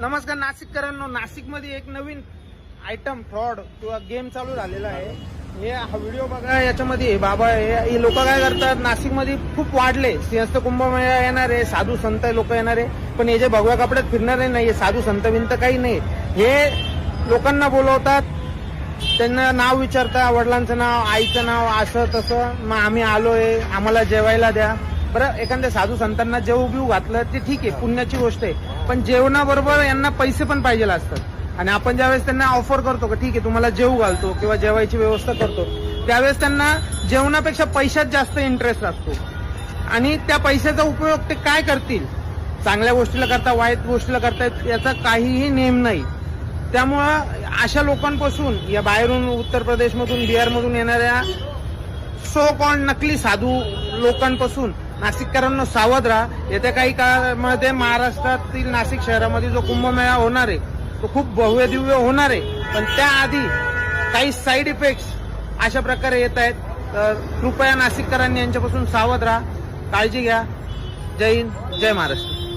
नमस्कार नाशिककरांनो, नाशिकमध्ये एक नवीन आयटम फ्रॉड किंवा गेम चालू झालेला आहे. हे हा व्हिडिओ बघा. याच्यामध्ये बाबा हे लोक काय करतात, नाशिकमध्ये खूप वाढले. सिंहस्थ कुंभमेळा येणार आहे, साधू संत लोक येणार आहे, पण हे जे भगव्या कपड्यात फिरणारे नाही, साधू संत बिंत काही नाही. हे लोकांना बोलवतात, त्यांना नाव विचारता, वडिलांचं नाव, आईचं नाव, असं तसं, मग आम्ही आलोय, आम्हाला जेवायला द्या. बरं, एखाद्या साधू संतांना जेवू बिवू घातलं ते ठीक आहे, पुण्याची गोष्ट आहे, पण जेवणाबरोबर यांना पैसे पण पाहिजे असतात. आणि आपण ज्यावेळेस त्यांना ऑफर करतो की ठीक आहे तुम्हाला जेवू घालतो किंवा जेवायची व्यवस्था करतो, त्यावेळेस त्यांना जेवणापेक्षा पैशात जास्त इंटरेस्ट असतो. आणि त्या पैशाचा उपयोग ते काय करतील, चांगल्या गोष्टीला करता, वाईट गोष्टीला करतायत, याचा काहीही नेम नाही. त्यामुळं अशा लोकांपासून, या बाहेरून उत्तर प्रदेशमधून, बिहारमधून येणाऱ्या सो कॉल्ड नकली साधू लोकांपासून नाशिककरांना सावध राहा. येत्या काही काळामध्ये महाराष्ट्रातील नाशिक शहरामध्ये जो कुंभमेळा होणार आहे तो खूप भव्य दिव्य होणार आहे, पण त्याआधी काही साईड इफेक्ट्स अशा प्रकारे येत आहेत. तर कृपया नाशिककरांनी यांच्यापासून सावध राहा, काळजी घ्या. जय हिंद, जय महाराष्ट्र.